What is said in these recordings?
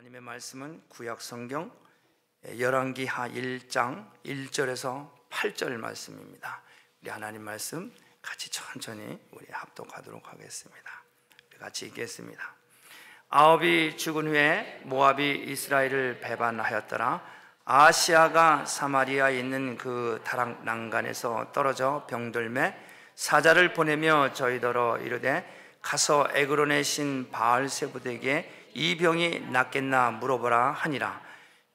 하나님의 말씀은 구약 성경 열왕기하 1장 1절에서 8절 말씀입니다. 우리 하나님 말씀 같이 천천히 우리 합독하도록 하겠습니다. 같이 읽겠습니다. 아합이 죽은 후에 모압이 이스라엘을 배반하였더라. 아하시아가 사마리아에 있는 그 다락 난간에서 떨어져 병들매 사자를 보내며 저희더러 이르되 가서 에그론의 신 바알세부드에게 이 병이 낫겠나 물어보라 하니라.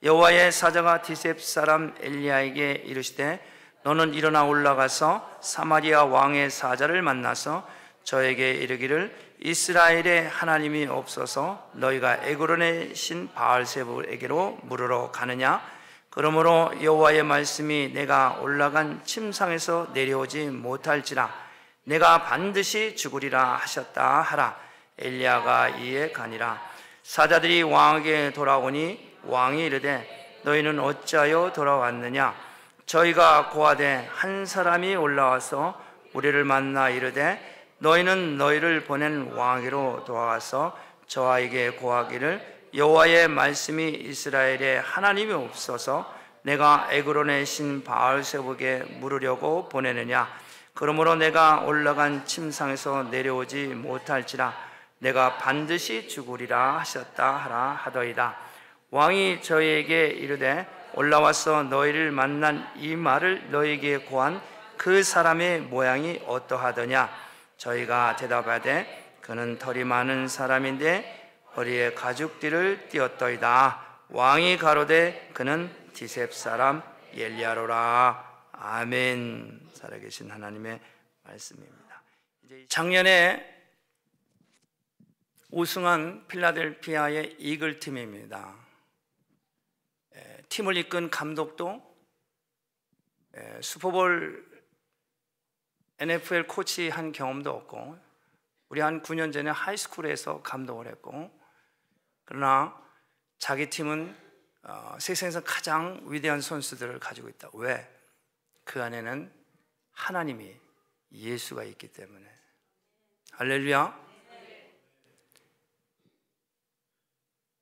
여호와의 사자가 디셉 사람 엘리야에게 이르시되 너는 일어나 올라가서 사마리아 왕의 사자를 만나서 저에게 이르기를 이스라엘의 하나님이 없어서 너희가 에그론의 신 바알세부에게로 물으러 가느냐? 그러므로 여호와의 말씀이 내가 올라간 침상에서 내려오지 못할지라 내가 반드시 죽으리라 하셨다 하라. 엘리야가 이에 가니라. 사자들이 왕에게 돌아오니 왕이 이르되 너희는 어찌하여 돌아왔느냐? 저희가 고하되 한 사람이 올라와서 우리를 만나 이르되 너희는 너희를 보낸 왕에게로 돌아와서 저에게 고하기를 여호와의 말씀이 이스라엘의 하나님이 없어서 내가 에그론의 신 바알세부에게 물으려고 보내느냐? 그러므로 내가 올라간 침상에서 내려오지 못할지라 내가 반드시 죽으리라 하셨다 하라 하더이다. 왕이 저희에게 이르되 올라와서 너희를 만난 이 말을 너희에게 고한 그 사람의 모양이 어떠하더냐? 저희가 대답하되 그는 털이 많은 사람인데 허리에 가죽띠를 띠었더이다. 왕이 가로되 그는 디셉 사람 엘리야로라. 아멘. 살아계신 하나님의 말씀입니다. 이제 작년에 우승한 필라델피아의 이글 팀입니다. 팀을 이끈 감독도 슈퍼볼 NFL 코치 한 경험도 없고 우리 한 9년 전에 하이스쿨에서 감독을 했고 그러나 자기 팀은 세상에서 가장 위대한 선수들을 가지고 있다. 왜? 그 안에는 하나님이 예수가 있기 때문에. 할렐루야.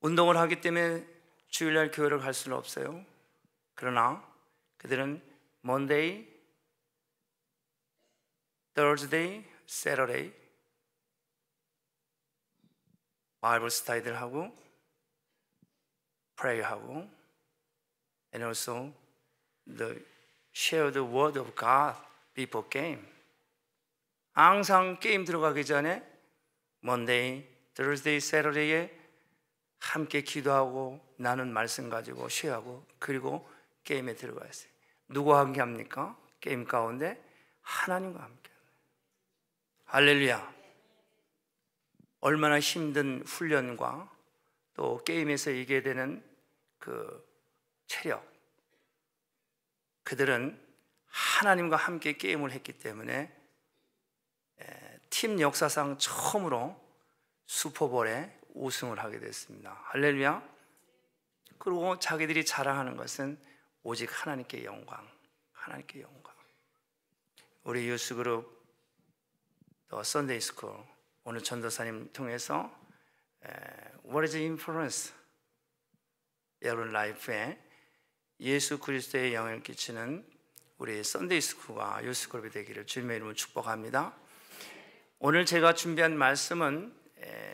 운동을 하기 때문에 주일날 교회를 갈 수는 없어요. 그러나 그들은 Monday, Thursday, Saturday 바이블 스타디를 하고 Pray하고 and also share the word of God before game. 항상 게임 들어가기 전에 Monday, Thursday, Saturday에 함께 기도하고 나눈 말씀 가지고 쉬하고 그리고 게임에 들어가 있어요. 누구와 함께 합니까? 게임 가운데 하나님과 함께. 할렐루야. 얼마나 힘든 훈련과 또 게임에서 이기게 되는 그 체력. 그들은 하나님과 함께 게임을 했기 때문에 팀 역사상 처음으로 슈퍼볼에 우승을 하게 됐습니다. 할렐루야. 그리고 자기들이 자랑하는 것은 오직 하나님께 영광, 하나님께 영광. 우리 유스그룹 선데이 스쿨 오늘 전도사님 통해서 What is the influence? 여러분 라이프에 예수 그리스도의 영향을 끼치는 우리 선데이 스쿨과 유스그룹이 되기를 주님의 이름으로 축복합니다. 오늘 제가 준비한 말씀은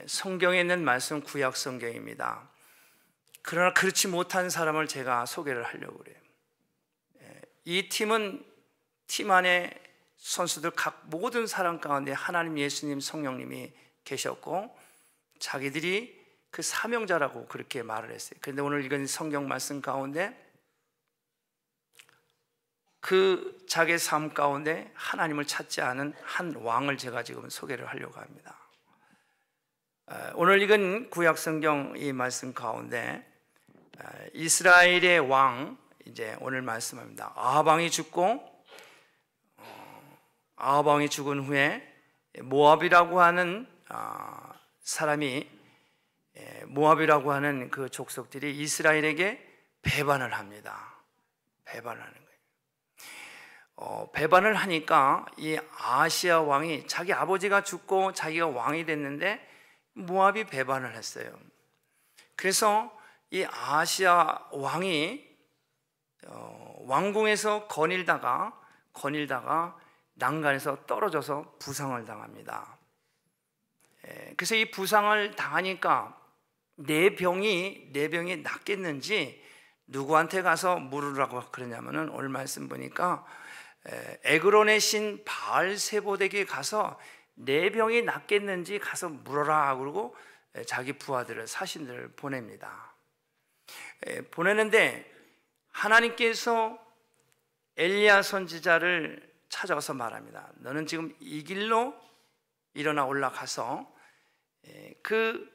성경에 있는 말씀 구약 성경입니다. 그러나 그렇지 못한 사람을 제가 소개를 하려고 그래요. 이 팀은 팀 안에 선수들 각 모든 사람 가운데 하나님, 예수님, 성령님이 계셨고 자기들이 그 사명자라고 그렇게 말을 했어요. 그런데 오늘 읽은 성경 말씀 가운데 그 자기의 삶 가운데 하나님을 찾지 않은 한 왕을 제가 지금 소개를 하려고 합니다. 오늘 읽은 구약 성경 이 말씀 가운데 이스라엘의 왕 이제 오늘 말씀합니다. 아합 왕이 죽고 아합 왕이 죽은 후에 모압이라고 하는 사람이 모압이라고 하는 그 족속들이 이스라엘에게 배반을 합니다. 배반을 하는 거예요. 배반을 하니까 이 아하시아 왕이 자기 아버지가 죽고 자기가 왕이 됐는데 모압이 배반을 했어요. 그래서 이 아하시아 왕이 왕궁에서 거닐다가 난간에서 떨어져서 부상을 당합니다. 그래서 이 부상을 당하니까 내 병이 낫겠는지 누구한테 가서 물으라고 그러냐면은 오늘 말씀 보니까 에그론의 신 바알세봇에게 가서 내 병이 낫겠는지 가서 물어라 그러고 자기 부하들을, 사신들을 보냅니다. 보내는데 하나님께서 엘리야 선지자를 찾아와서 말합니다. 너는 지금 이 길로 일어나 올라가서 그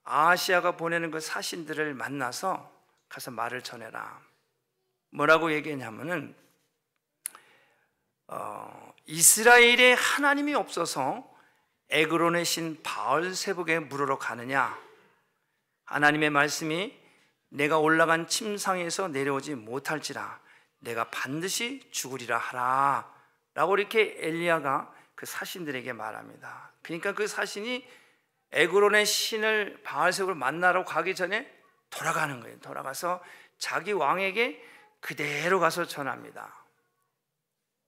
아하시아가 보내는 그 사신들을 만나서 가서 말을 전해라. 뭐라고 얘기했냐면은 이스라엘에 하나님이 없어서 에그론의 신 바알세복에 물으러 가느냐? 하나님의 말씀이 내가 올라간 침상에서 내려오지 못할지라 내가 반드시 죽으리라 하라 라고 이렇게 엘리야가 그 사신들에게 말합니다. 그러니까 그 사신이 에그론의 신을 바알세복을 만나러 가기 전에 돌아가는 거예요. 돌아가서 자기 왕에게 그대로 가서 전합니다.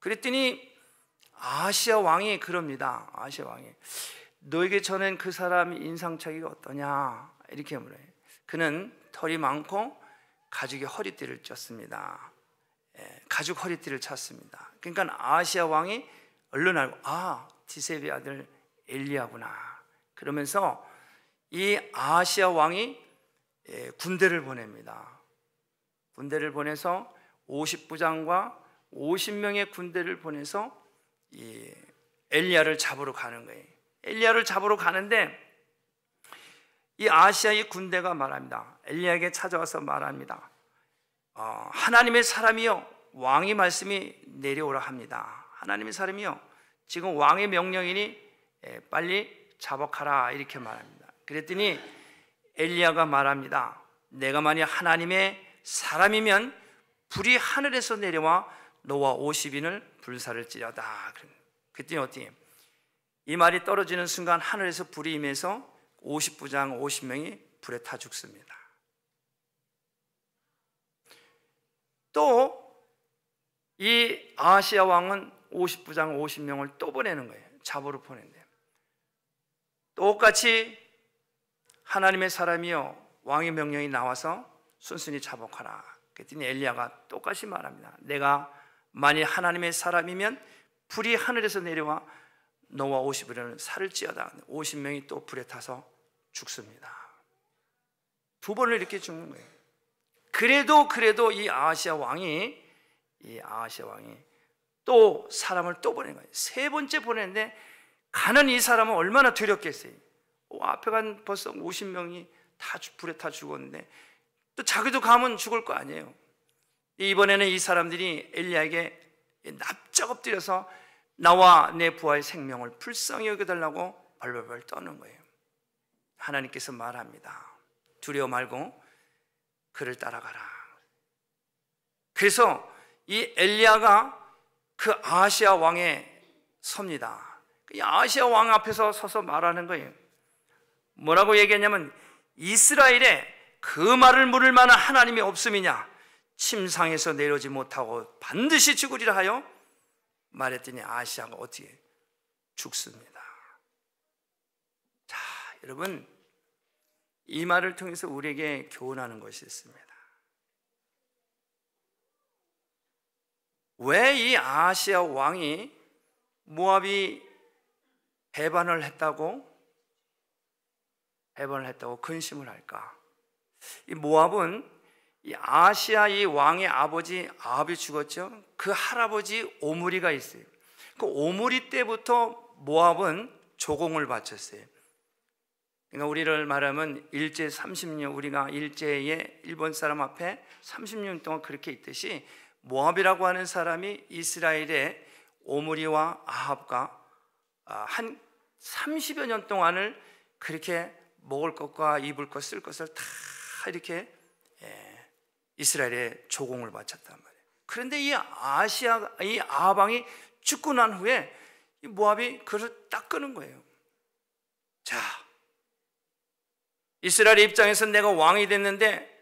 그랬더니 아하시아 왕이 그럽니다. 아하시아 왕이 너에게 전한 그 사람이 인상착의가 어떠냐 이렇게 물어요. 그는 털이 많고 가죽의 허리띠를 쪘습니다. 가죽 허리띠를 찼습니다. 그러니까 아하시아 왕이 얼른 알고 디세비 아들 엘리야구나. 그러면서 이 아하시아 왕이 군대를 보냅니다. 군대를 보내서 50부장과 50명의 군대를 보내서 이 엘리야를 잡으러 가는 거예요. 엘리야를 잡으러 가는데 이 아하시아의 군대가 말합니다. 엘리야에게 찾아와서 말합니다. 하나님의 사람이여 왕의 말씀이 내려오라 합니다. 하나님의 사람이여 지금 왕의 명령이니 빨리 자복하라 이렇게 말합니다. 그랬더니 엘리야가 말합니다. 내가 만약 하나님의 사람이면 불이 하늘에서 내려와 너와 50인을 불살을지려다. 그랬더니 어떻게 이 말이 떨어지는 순간 하늘에서 불이 임해서 50부장 50명이 불에 타 죽습니다. 또 이 아하시아 왕은 50부장 50명을 또 보내는 거예요. 잡으러 보낸대요. 똑같이 하나님의 사람이여 왕의 명령이 나와서 순순히 자복하라. 그랬더니 엘리야가 똑같이 말합니다. 내가 만일 하나님의 사람이면 불이 하늘에서 내려와 너와 50일은 살을지어다. 50명이 또 불에 타서 죽습니다. 두 번을 이렇게 죽는 거예요. 그래도 이 아하시아 왕이 또 사람을 또 보낸 거예요. 세 번째 보냈는데 가는 이 사람은 얼마나 두렵겠어요. 앞에 간 벌써 50명이 다 불에 타 죽었는데 또 자기도 가면 죽을 거 아니에요. 이번에는 이 사람들이 엘리야에게 납작 엎드려서 나와 내 부하의 생명을 불쌍히 여겨달라고 벌벌벌 떠는 거예요. 하나님께서 말합니다. 두려워 말고 그를 따라가라. 그래서 이 엘리야가 그 아하시아 왕에 섭니다. 이 아하시아 왕 앞에서 서서 말하는 거예요. 뭐라고 얘기했냐면 이스라엘에 그 말을 물을 만한 하나님이 없음이냐? 침상에서 내려오지 못하고 반드시 죽으리라 하여 말했더니 아하시아가 어떻게 죽습니다. 자, 여러분 이 말을 통해서 우리에게 교훈하는 것이 있습니다. 왜 이 아하시아 왕이 모압이 배반을 했다고 근심을 할까? 이 모압은 이 아하시아 이 왕의 아버지 아합이 죽었죠. 그 할아버지 오므리가 있어요. 그 오므리 때부터 모압은 조공을 바쳤어요. 그러니까 우리를 말하면 일제 30년, 우리가 일제에 일본 사람 앞에 30년 동안 그렇게 있듯이 모압이라고 하는 사람이 이스라엘의 오므리와 아합과 한 30여 년 동안을 그렇게 먹을 것과 입을 것, 쓸 것을 다 이렇게 이스라엘에 조공을 바쳤단 말이에요. 그런데 이 아합왕이 죽고 난 후에 이 모압이 그것을 딱 끄는 거예요. 자, 이스라엘의 입장에서 내가 왕이 됐는데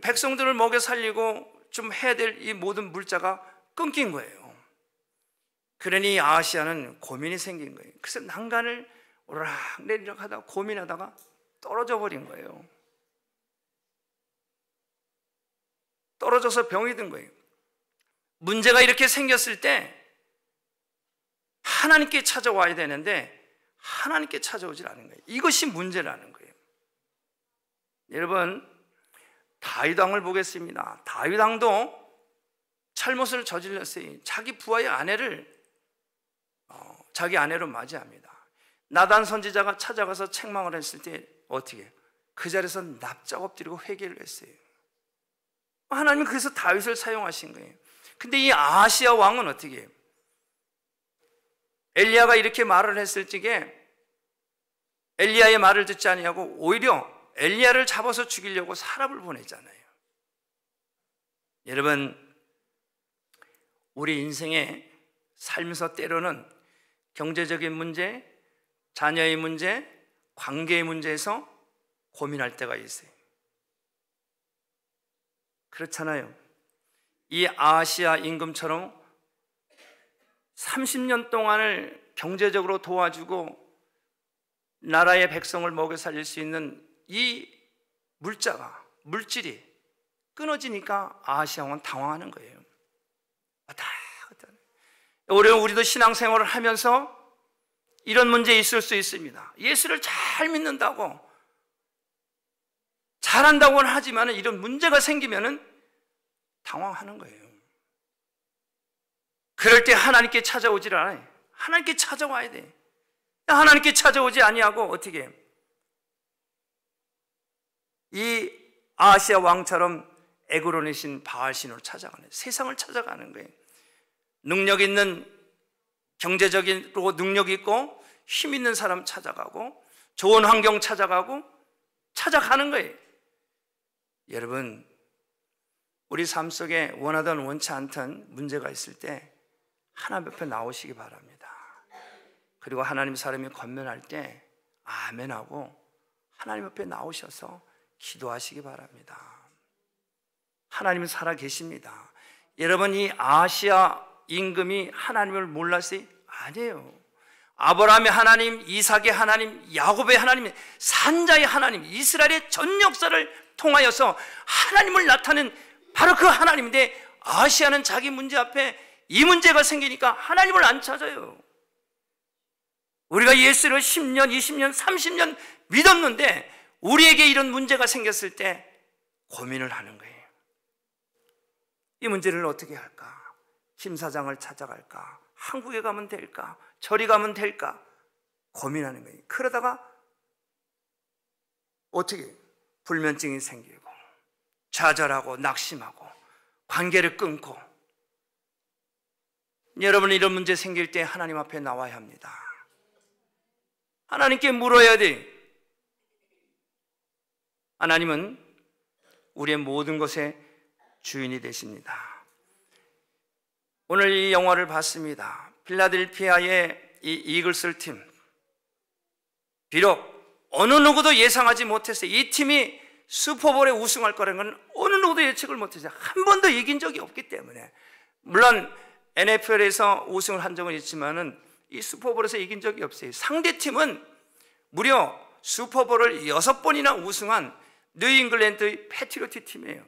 백성들을 먹여 살리고 좀 해야 될 이 모든 물자가 끊긴 거예요. 그러니 아하시아는 고민이 생긴 거예요. 그래서 난간을 오르락 내리락 하다가 고민하다가 떨어져 버린 거예요. 떨어져서 병이 든 거예요. 문제가 이렇게 생겼을 때 하나님께 찾아와야 되는데 하나님께 찾아오질 않은 거예요. 이것이 문제라는 거예요. 여러분, 다윗 왕을 보겠습니다. 다윗 왕도 잘못을 저질렀어요. 자기 부하의 아내를 자기 아내로 맞이합니다. 나단 선지자가 찾아가서 책망을 했을 때 어떻게? 그 자리에서 납작 엎드리고 회개를 했어요. 하나님은 그래서 다윗을 사용하신 거예요. 근데 이 아하시아 왕은 어떻게 해요? 엘리야가 이렇게 말을 했을 적에 엘리야의 말을 듣지 아니하고 오히려 엘리야를 잡아서 죽이려고 사람을 보내잖아요. 여러분, 우리 인생에 살면서 때로는 경제적인 문제, 자녀의 문제, 관계의 문제에서 고민할 때가 있어요. 그렇잖아요. 이 아하시아 임금처럼 30년 동안을 경제적으로 도와주고 나라의 백성을 먹여 살릴 수 있는 이 물질이 끊어지니까 아하시아 왕은 당황하는 거예요. 우리도 신앙생활을 하면서 이런 문제 있을 수 있습니다. 예수를 잘 믿는다고 잘한다고는 하지만 이런 문제가 생기면 당황하는 거예요. 그럴 때 하나님께 찾아오질 않아요. 하나님께 찾아와야 돼. 하나님께 찾아오지 아니하고 어떻게 해요? 이 아하시아 왕처럼 에그론의 신 바알신으로 찾아가는, 세상을 찾아가는 거예요. 능력 있는, 경제적으로 능력 있고 힘 있는 사람 찾아가고 좋은 환경 찾아가고 찾아가는 거예요. 여러분, 우리 삶 속에 원하든 원치 않든 문제가 있을 때 하나님 옆에 나오시기 바랍니다. 그리고 하나님 사람이 권면할 때 아멘하고 하나님 옆에 나오셔서 기도하시기 바랍니다. 하나님은 살아 계십니다. 여러분, 이 아하시아 임금이 하나님을 몰랐어요? 아니에요. 아브라함의 하나님, 이삭의 하나님, 야곱의 하나님, 산자의 하나님, 이스라엘의 전 역사를 통하여서 하나님을 나타낸 바로 그 하나님인데, 아하시아는 자기 문제 앞에 이 문제가 생기니까 하나님을 안 찾아요. 우리가 예수를 10년, 20년, 30년 믿었는데 우리에게 이런 문제가 생겼을 때 고민을 하는 거예요. 이 문제를 어떻게 할까? 김 사장을 찾아갈까? 한국에 가면 될까? 저리 가면 될까? 고민하는 거예요. 그러다가 어떻게 불면증이 생기고 좌절하고 낙심하고 관계를 끊고. 여러분, 이런 문제 생길 때 하나님 앞에 나와야 합니다. 하나님께 물어야 돼. 하나님은 우리의 모든 것의 주인이 되십니다. 오늘 이 영화를 봤습니다. 필라델피아의 이 이글스 팀, 비록 어느 누구도 예상하지 못했어요. 이 팀이 슈퍼볼에 우승할 거라는 건 어느 누구도 예측을 못했어요. 한 번도 이긴 적이 없기 때문에. 물론 NFL에서 우승을 한 적은 있지만은 이 슈퍼볼에서 이긴 적이 없어요. 상대팀은 무려 슈퍼볼을 6번이나 우승한 뉴잉글랜드 패트리어트 팀이에요.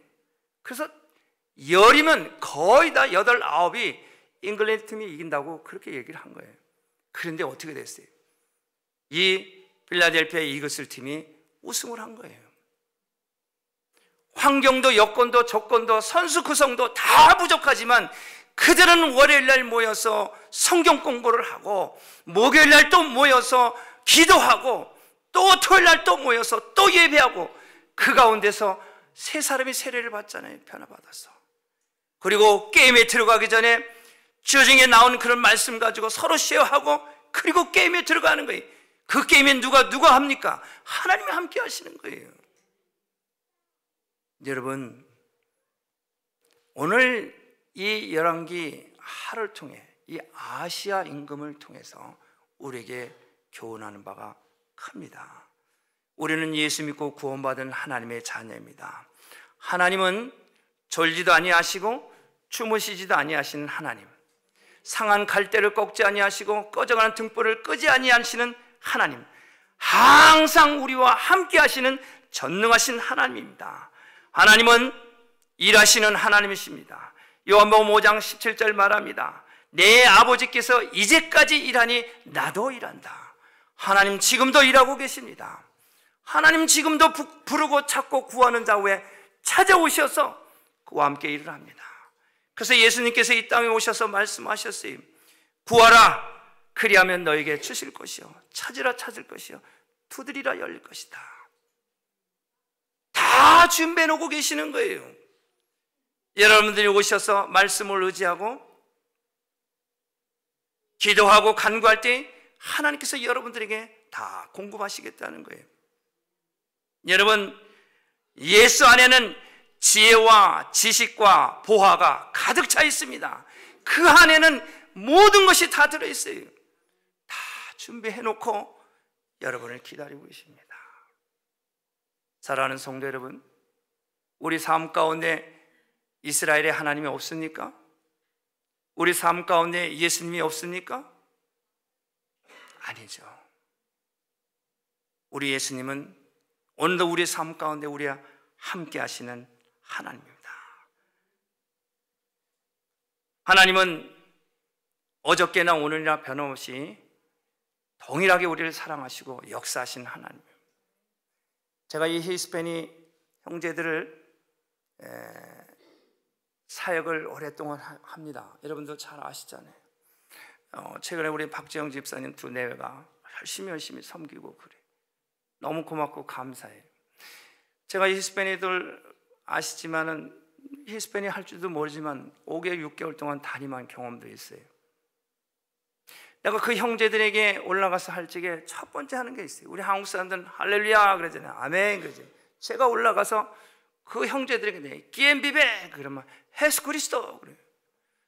그래서 열이면 거의 다 8, 9이 잉글랜드 팀이 이긴다고 그렇게 얘기를 한 거예요. 그런데 어떻게 됐어요? 이 필라델피아 이글스 팀이 우승을 한 거예요. 환경도 여건도 조건도 선수 구성도 다 부족하지만 그들은 월요일날 모여서 성경 공부를 하고 목요일날 또 모여서 기도하고 또 토요일날 또 모여서 또 예배하고 그 가운데서 세 사람이 세례를 받잖아요. 변화받아서. 그리고 게임에 들어가기 전에 주중에 나온 그런 말씀 가지고 서로 쉐어하고 그리고 게임에 들어가는 거예요. 그 게임에 누가 합니까? 하나님이 함께 하시는 거예요. 여러분, 오늘 이 열왕기 하를 통해 이 아하시아 임금을 통해서 우리에게 교훈하는 바가 큽니다. 우리는 예수 믿고 구원받은 하나님의 자녀입니다. 하나님은 졸지도 아니하시고 주무시지도 아니하시는 하나님, 상한 갈대를 꺾지 아니하시고 꺼져가는 등불을 끄지 아니하시는 하나님, 항상 우리와 함께 하시는 전능하신 하나님입니다. 하나님은 일하시는 하나님이십니다. 요한복음 5장 17절 말합니다. 내 아버지께서 이제까지 일하니 나도 일한다. 하나님 지금도 일하고 계십니다. 하나님 지금도 부르고 찾고 구하는 자 후에 찾아오셔서 그와 함께 일을 합니다. 그래서 예수님께서 이 땅에 오셔서 말씀하셨어요. 구하라, 그리하면 너에게 주실 것이요, 찾으라 찾을 것이요, 두드리라 열릴 것이다. 다 준비해 놓고 계시는 거예요. 여러분들이 오셔서 말씀을 의지하고 기도하고 간구할 때 하나님께서 여러분들에게 다 공급하시겠다는 거예요. 여러분, 예수 안에는 지혜와 지식과 보화가 가득 차 있습니다. 그 안에는 모든 것이 다 들어있어요. 다 준비해 놓고 여러분을 기다리고 계십니다. 사랑하는 성도 여러분, 우리 삶 가운데 이스라엘의 하나님이 없습니까? 우리 삶 가운데 예수님이 없습니까? 아니죠. 우리 예수님은 오늘도 우리의 삶 가운데 우리와 함께 하시는 하나님입니다. 하나님은 어저께나 오늘이나 변함없이 동일하게 우리를 사랑하시고 역사하신 하나님입니다. 제가 이 히스패닉 형제들을 사역을 오랫동안 합니다. 여러분들 잘 아시잖아요. 최근에 우리 박재영 집사님 두 내외가 열심히 섬기고 그래요. 너무 고맙고 감사해요. 제가 이 히스패닉들 아시지만은 히스패닉 할 줄도 모르지만 5개월, 6개월 동안 담임한 경험도 있어요. 내가 그 형제들에게 올라가서 할 적에 첫 번째 하는 게 있어요. 우리 한국 사람들은 할렐루야 그러잖아요. 아멘 그러죠. 제가 올라가서 그 형제들에게 기엠비베 그러면 예수 그리스도 그래요.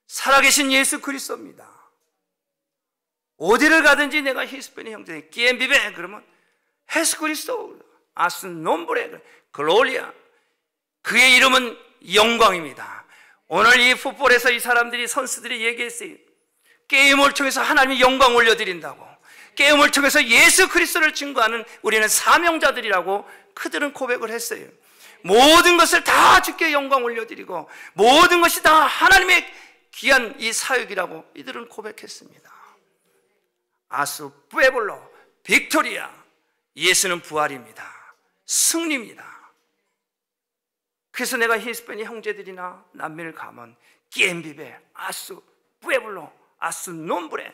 살아계신 예수 그리스도입니다. 어디를 가든지 내가 히스패닉 형제에게 기엠비베 그러면 예수 그리스도 아스 nombre 글로리아, 그의 이름은 영광입니다. 오늘 이 풋볼에서 이 사람들이 선수들이 얘기했어요. 게임을 통해서 하나님의 영광 올려드린다고, 게임을 통해서 예수 그리스도를 증거하는 우리는 사명자들이라고 그들은 고백을 했어요. 모든 것을 다 주께 영광 올려드리고 모든 것이 다 하나님의 귀한 이 사역이라고 이들은 고백했습니다. 아수 뿌에볼로 빅토리아, 예수는 부활입니다. 승리입니다. 그래서 내가 히스패닉 형제들이나 남매를 가면 기엠비베 아수 뿌에볼로 아수 nombre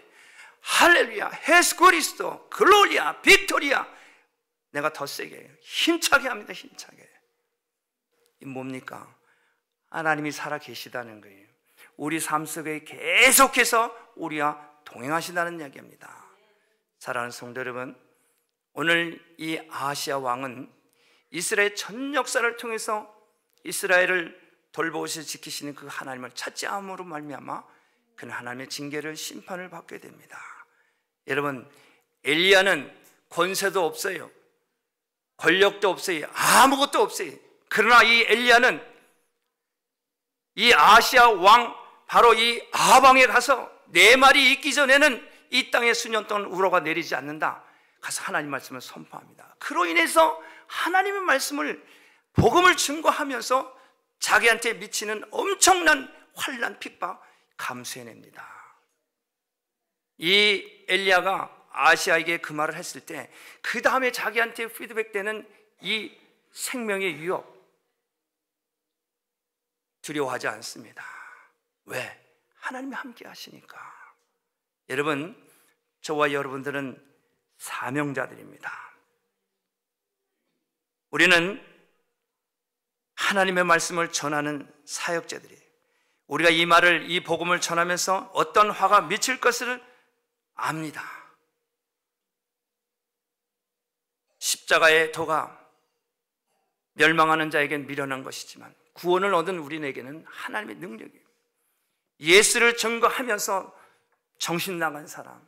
할렐루야 예수 그리스도 글로리아 빅토리아, 내가 더 세게 힘차게 합니다. 힘차게. 이 뭡니까? 하나님이 살아 계시다는 거예요. 우리 삶 속에 계속해서 우리와 동행하신다는 이야기입니다. 사랑하는 성도 여러분, 오늘 이 아하시아 왕은 이스라엘 전 역사를 통해서 이스라엘을 돌보시고 지키시는 그 하나님을 찾지 않음으로 말미암아 그는 하나님의 징계를 심판을 받게 됩니다. 여러분, 엘리야는 권세도 없어요. 권력도 없어요. 아무것도 없어요. 그러나 이 엘리야는 이 아시아 왕 바로 이 아방에 가서 네 말이 있기 전에는 이 땅에 수년 동안 우로가 내리지 않는다. 가서 하나님 말씀을 선포합니다. 그로 인해서 하나님의 말씀을 복음을 증거하면서 자기한테 미치는 엄청난 환난 핍박 감수해냅니다. 이 엘리야가 아시아에게 그 말을 했을 때 그 다음에 자기한테 피드백되는 이 생명의 위협 두려워하지 않습니다. 왜? 하나님이 함께 하시니까. 여러분, 저와 여러분들은 사명자들입니다. 우리는 하나님의 말씀을 전하는 사역자들이에요. 우리가 이 말을, 이 복음을 전하면서 어떤 화가 미칠 것을 압니다. 십자가의 도가 멸망하는 자에겐 미련한 것이지만 구원을 얻은 우리에게는 하나님의 능력이에요. 예수를 증거하면서 정신 나간 사람,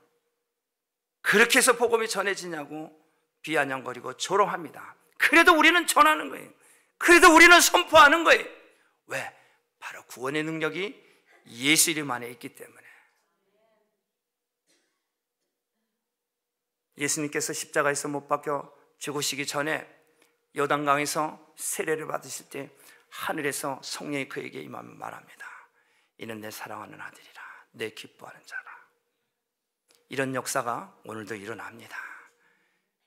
그렇게 해서 복음이 전해지냐고 비아냥거리고 조롱합니다. 그래도 우리는 전하는 거예요. 그래도 우리는 선포하는 거예요. 왜? 바로 구원의 능력이 예수 이름 안에 있기 때문에. 예수님께서 십자가에서 못 박혀 죽으시기 전에 요단강에서 세례를 받으실 때 하늘에서 성령이 그에게 임하며 말합니다. 이는 내 사랑하는 아들이라, 내 기뻐하는 자라. 이런 역사가 오늘도 일어납니다.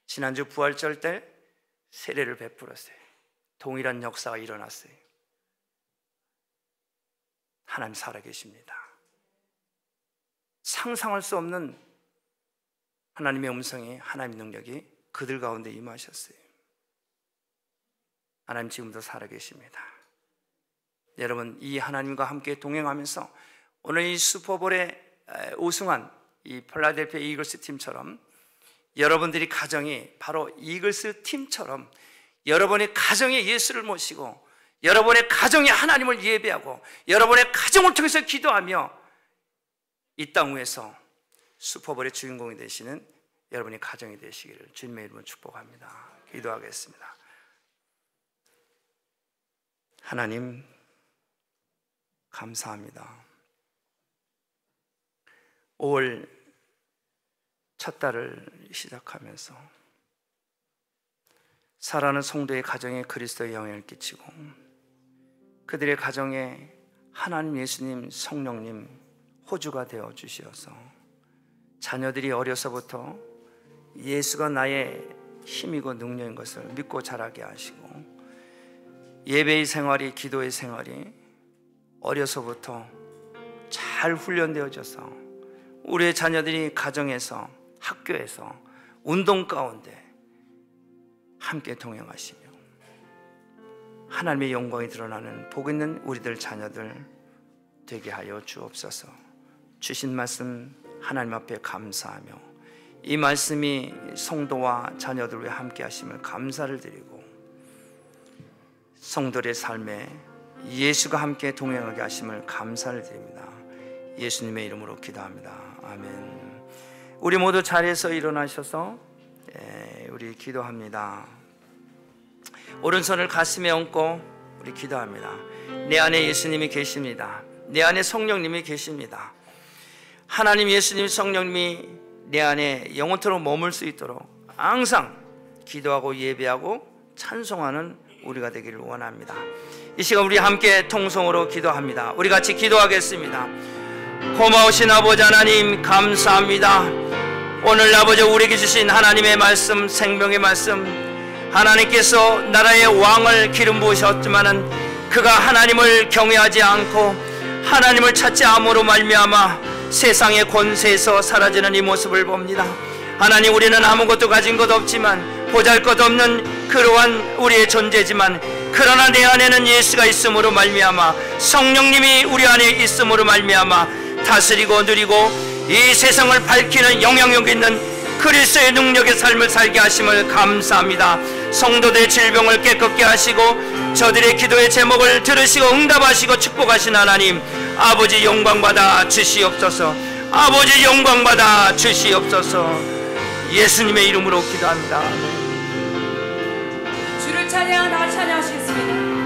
지난주 부활절 때 세례를 베풀었어요. 동일한 역사가 일어났어요. 하나님 살아계십니다. 상상할 수 없는 하나님의 음성이, 하나님의 능력이 그들 가운데 임하셨어요. 하나님 지금도 살아계십니다. 여러분, 이 하나님과 함께 동행하면서 오늘 이 슈퍼볼에 우승한 이 필라델피아 이글스 팀처럼 여러분들이 가정이 바로 이글스 팀처럼 여러분의 가정에 예수를 모시고 여러분의 가정에 하나님을 예배하고 여러분의 가정을 통해서 기도하며 이 땅 위에서 슈퍼볼의 주인공이 되시는 여러분의 가정이 되시기를 주님의 이름으로 축복합니다. 기도하겠습니다. 하나님 감사합니다. 5월 첫 달을 시작하면서 사랑하는 성도의 가정에 그리스도의 영향을 끼치고 그들의 가정에 하나님, 예수님, 성령님 호주가 되어 주시어서 자녀들이 어려서부터 예수가 나의 힘이고 능력인 것을 믿고 자라게 하시고 예배의 생활이, 기도의 생활이 어려서부터 잘 훈련되어져서 우리의 자녀들이 가정에서, 학교에서, 운동 가운데 함께 동행하시며 하나님의 영광이 드러나는 복 있는 우리들 자녀들 되게 하여 주옵소서. 주신 말씀 하나님 앞에 감사하며 이 말씀이 성도와 자녀들과 함께 하심을 감사를 드리고 성도의 삶에 예수가 함께 동행하게 하심을 감사를 드립니다. 예수님의 이름으로 기도합니다. 아멘. 우리 모두 자리에서 일어나셔서 우리 기도합니다. 오른손을 가슴에 얹고 우리 기도합니다. 내 안에 예수님이 계십니다. 내 안에 성령님이 계십니다. 하나님, 예수님, 성령님이 내 안에 영원토록 머물 수 있도록 항상 기도하고 예배하고 찬송하는 우리가 되기를 원합니다. 이 시간 우리 함께 통성으로 기도합니다. 우리 같이 기도하겠습니다. 고마우신 아버지 하나님 감사합니다. 오늘 아버지 우리에게 주신 하나님의 말씀, 생명의 말씀, 하나님께서 나라의 왕을 기름 부으셨지만은 그가 하나님을 경외하지 않고 하나님을 찾지 않음으로 말미암아 세상의 권세에서 사라지는 이 모습을 봅니다. 하나님, 우리는 아무것도 가진 것 없지만 보잘것없는 그러한 우리의 존재지만 그러나 내 안에는 예수가 있음으로 말미암아 성령님이 우리 안에 있음으로 말미암아 다스리고 누리고 이 세상을 밝히는 영향력 있는 그리스도의 능력의 삶을 살게 하심을 감사합니다. 성도들의 질병을 깨끗게 하시고 저들의 기도의 제목을 들으시고 응답하시고 축복하신 하나님, 아버지 영광받아 주시옵소서. 아버지 영광받아 주시옵소서. 예수님의 이름으로 기도합니다. 주를 찬양하시겠습니다.